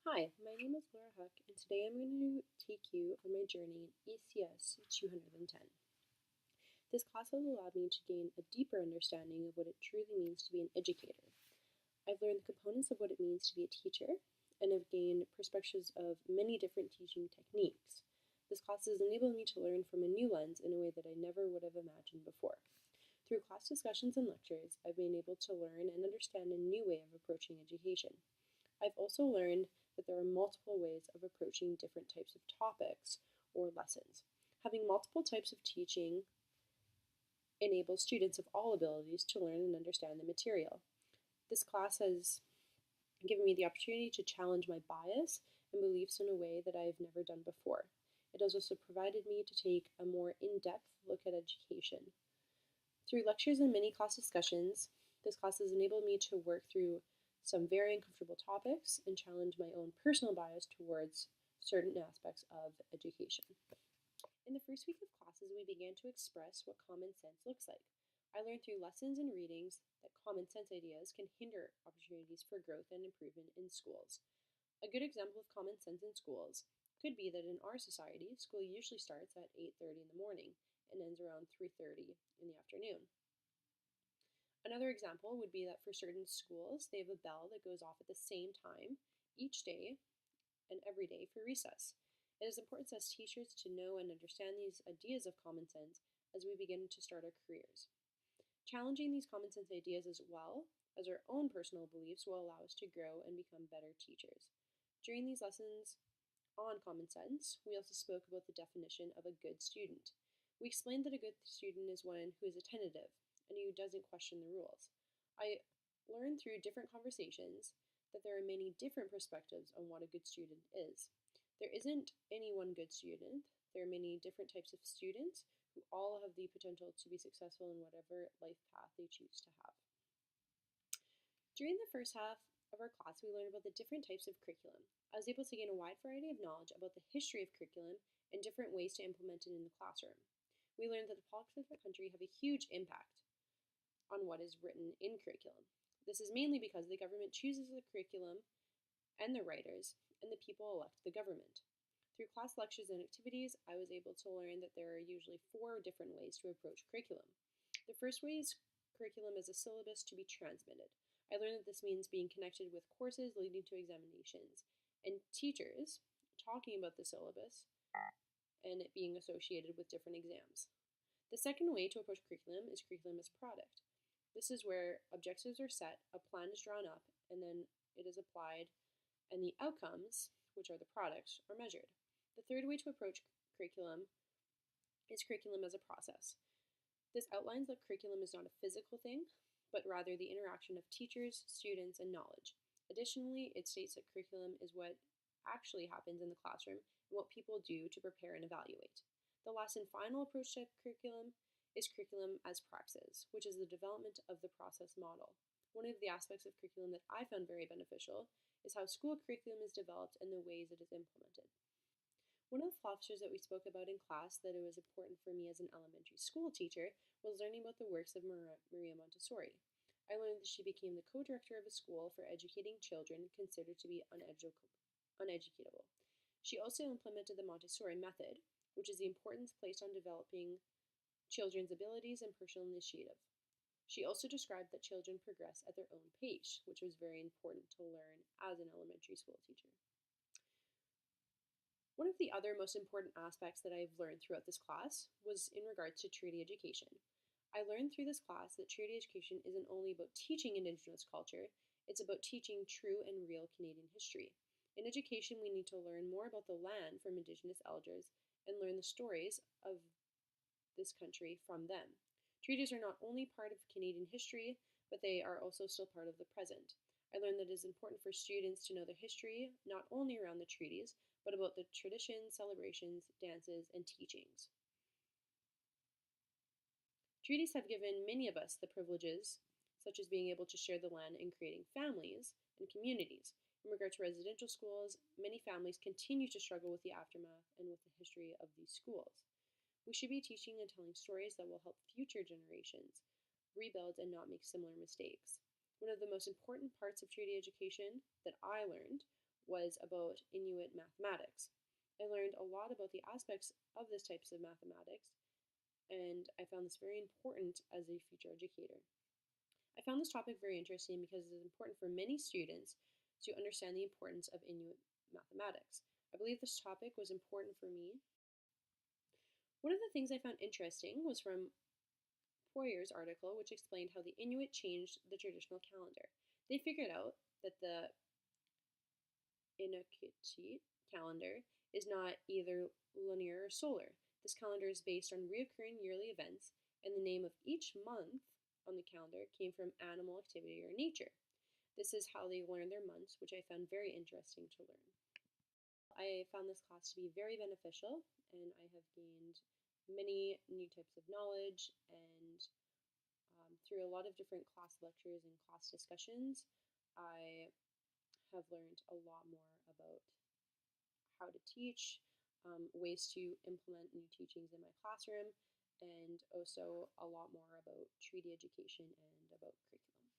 Hi, my name is Laura Huck, and today I'm going to take you on my journey in ECS 210. This class has allowed me to gain a deeper understanding of what it truly means to be an educator. I've learned the components of what it means to be a teacher, and have gained perspectives of many different teaching techniques. This class has enabled me to learn from a new lens in a way that I never would have imagined before. Through class discussions and lectures, I've been able to learn and understand a new way of approaching education. I've also learned that there are multiple ways of approaching different types of topics or lessons. Having multiple types of teaching enables students of all abilities to learn and understand the material. This class has given me the opportunity to challenge my bias and beliefs in a way that I've never done before. It has also provided me to take a more in-depth look at education. Through lectures and many class discussions, this class has enabled me to work through some very uncomfortable topics and challenge my own personal bias towards certain aspects of education. In the first week of classes, we began to express what common sense looks like. I learned through lessons and readings that common sense ideas can hinder opportunities for growth and improvement in schools. A good example of common sense in schools could be that in our society, school usually starts at 8:30 in the morning and ends around 3:30 in the afternoon. Another example would be that for certain schools, they have a bell that goes off at the same time each day and every day for recess. It is important as teachers to know and understand these ideas of common sense as we begin to start our careers. Challenging these common sense ideas as well as our own personal beliefs will allow us to grow and become better teachers. During these lessons on common sense, we also spoke about the definition of a good student. We explained that a good student is one who is attentive and who doesn't question the rules. I learned through different conversations that there are many different perspectives on what a good student is. There isn't any one good student. There are many different types of students who all have the potential to be successful in whatever life path they choose to have. During the first half of our class, we learned about the different types of curriculum. I was able to gain a wide variety of knowledge about the history of curriculum and different ways to implement it in the classroom. We learned that the politics of the country have a huge impact on what is written in curriculum. This is mainly because the government chooses the curriculum and the writers, and the people elect the government. Through class lectures and activities, I was able to learn that there are usually 4 different ways to approach curriculum. The first way is curriculum as a syllabus to be transmitted. I learned that this means being connected with courses leading to examinations, and teachers talking about the syllabus and it being associated with different exams. The second way to approach curriculum is curriculum as product. This is where objectives are set, a plan is drawn up, and then it is applied, and the outcomes, which are the products, are measured. The third way to approach curriculum is curriculum as a process. This outlines that curriculum is not a physical thing, but rather the interaction of teachers, students, and knowledge. Additionally, it states that curriculum is what actually happens in the classroom and what people do to prepare and evaluate. The last and final approach to curriculum is curriculum as praxis, which is the development of the process model. One of the aspects of curriculum that I found very beneficial is how school curriculum is developed and the ways it is implemented. One of the philosophers that we spoke about in class that it was important for me as an elementary school teacher was learning about the works of Maria Montessori. I learned that she became the co-director of a school for educating children considered to be uneducatable. She also implemented the Montessori method, which is the importance placed on developing children's abilities and personal initiative. She also described that children progress at their own pace, which was very important to learn as an elementary school teacher. One of the other most important aspects that I've learned throughout this class was in regards to treaty education. I learned through this class that treaty education isn't only about teaching Indigenous culture, it's about teaching true and real Canadian history. In education, we need to learn more about the land from Indigenous elders and learn the stories of this country from them. Treaties are not only part of Canadian history, but they are also still part of the present. I learned that it is important for students to know the history, not only around the treaties, but about the traditions, celebrations, dances, and teachings. Treaties have given many of us the privileges, such as being able to share the land and creating families and communities. In regard to residential schools, many families continue to struggle with the aftermath and with the history of these schools. We should be teaching and telling stories that will help future generations rebuild and not make similar mistakes. One of the most important parts of treaty education that I learned was about Inuit mathematics. I learned a lot about the aspects of this types of mathematics, and I found this very important as a future educator. I found this topic very interesting because it is important for many students to understand the importance of Inuit mathematics. I believe this topic was important for me. One of the things I found interesting was from Poyer's article, which explained how the Inuit changed the traditional calendar. They figured out that the Inuktitut calendar is not either linear or solar. This calendar is based on recurring yearly events, and the name of each month on the calendar came from animal activity or nature. This is how they learn their months, which I found very interesting to learn. I found this class to be very beneficial, and I have gained many new types of knowledge, and through a lot of different class lectures and class discussions, I have learned a lot more about how to teach, ways to implement new teachings in my classroom, and also a lot more about treaty education and about curriculum.